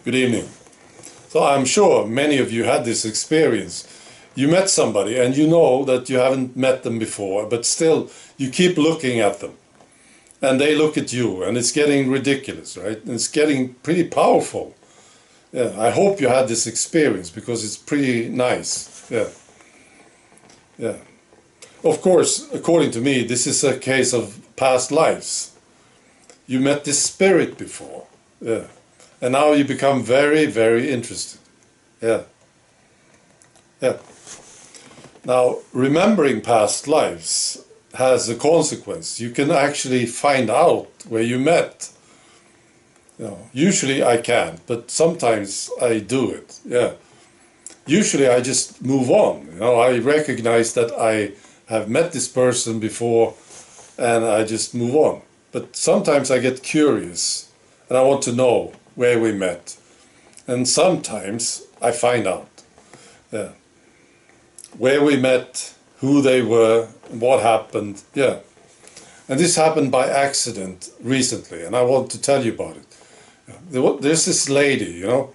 Good evening. So I'm sure many of you had this experience. You met somebody and you know that you haven't met them before, but still you keep looking at them and they look at you and it's getting ridiculous, right? And it's getting pretty powerful. Yeah, I hope you had this experience because it's pretty nice. Yeah. Yeah. Of course, according to me, this is a case of past lives. You met this spirit before. Yeah. And now you become very, very interested. Yeah. Yeah. Now, remembering past lives has a consequence. You can actually find out where you met. You know, usually I can't, but sometimes I do it. Yeah. Usually I just move on. You know, I recognize that I have met this person before and I just move on. But sometimes I get curious and I want to know where we met. And sometimes I find out where we met, who they were, what happened. Yeah. And this happened by accident recently, and I want to tell you about it. There's this lady, you know,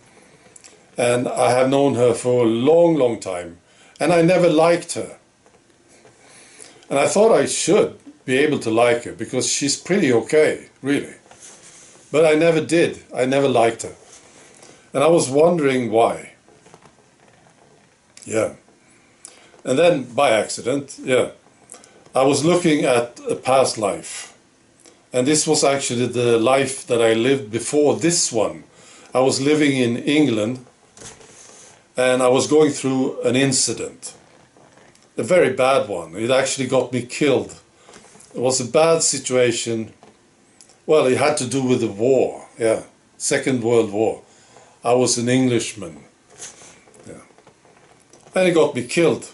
and I have known her for a long, long time, and I never liked her. And I thought I should be able to like her because she's pretty okay, really. But I never did. I never liked her. And I was wondering why. Yeah. And then by accident, yeah, I was looking at a past life. And this was actually the life that I lived before this one. I was living in England and I was going through an incident. A very bad one. It actually got me killed. It was a bad situation. Well, it had to do with the war, yeah, Second World War. I was an Englishman, yeah, and it got me killed.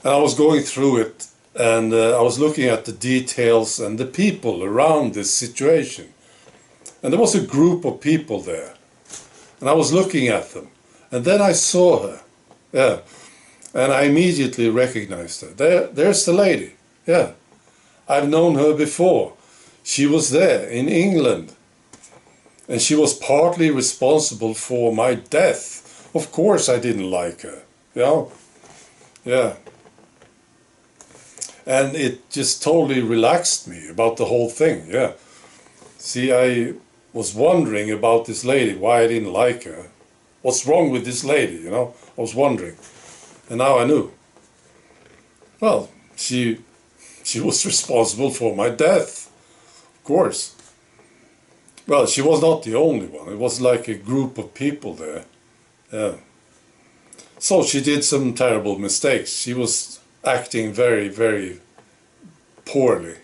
And I was going through it, and I was looking at the details and the people around this situation. And there was a group of people there, and I was looking at them. And then I saw her, yeah, and I immediately recognized her. There's the lady, yeah. I've known her before. She was there in England. And she was partly responsible for my death. Of course I didn't like her, you know? Yeah. And it just totally relaxed me about the whole thing, yeah. See, I was wondering about this lady, why I didn't like her. What's wrong with this lady, you know? I was wondering. And now I knew. Well, she was responsible for my death, of course. Well, she was not the only one. It was like a group of people there. Yeah. So she did some terrible mistakes. She was acting very, very poorly,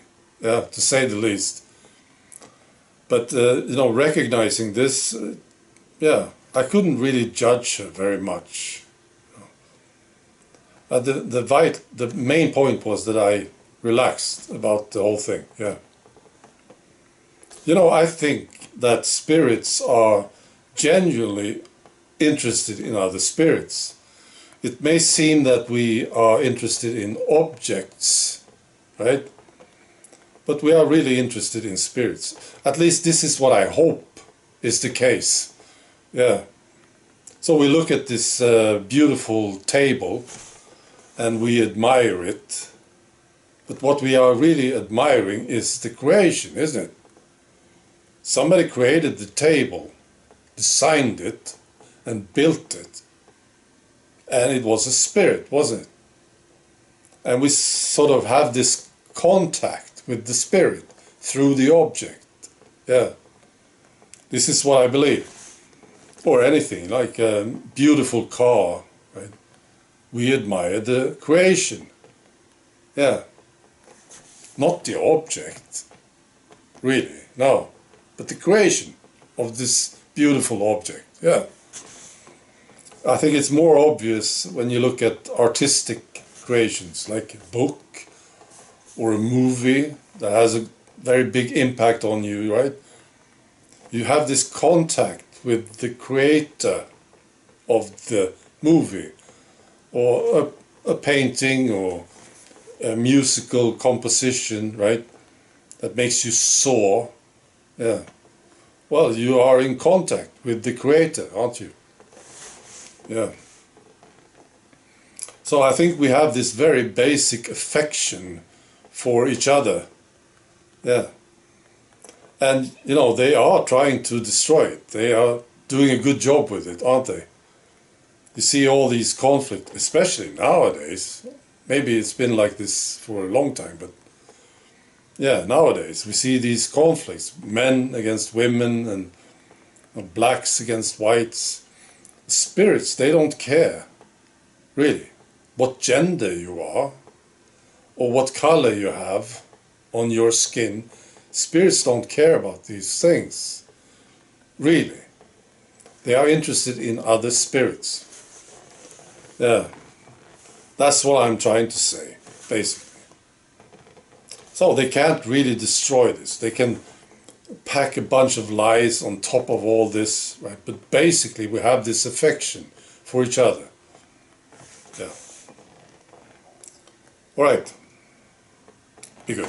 yeah, to say the least. But, you know, recognizing this, yeah, I couldn't really judge her very much. The main point was that I relaxed about the whole thing, yeah. You know, I think that spirits are genuinely interested in other spirits. It may seem that we are interested in objects, right? But we are really interested in spirits. At least this is what I hope is the case. Yeah. So we look at this beautiful table and we admire it. But what we are really admiring is the creation, isn't it? Somebody created the table, designed it, and built it. And it was a spirit, wasn't it? And we sort of have this contact with the spirit through the object. Yeah. This is what I believe. Or anything, like a beautiful car, right? We admire the creation. Yeah. Not the object, really, no. But the creation of this beautiful object, yeah. I think it's more obvious when you look at artistic creations, like a book or a movie that has a very big impact on you, right? You have this contact with the creator of the movie, or a painting, or a musical composition, right? That makes you soar, yeah. well, you are in contact with the Creator, aren't you? Yeah. So I think we have this very basic affection for each other. Yeah. And, you know, they are trying to destroy it. They are doing a good job with it, aren't they? You see all these conflicts, especially nowadays. Maybe it's been like this for a long time, but yeah, nowadays we see these conflicts, men against women and blacks against whites. Spirits, they don't care, really, what gender you are or what color you have on your skin. Spirits don't care about these things, really. They are interested in other spirits. Yeah, that's what I'm trying to say, basically. So they can't really destroy this. They can pack a bunch of lies on top of all this, right? But basically we have this affection for each other. Yeah. All right. Be good.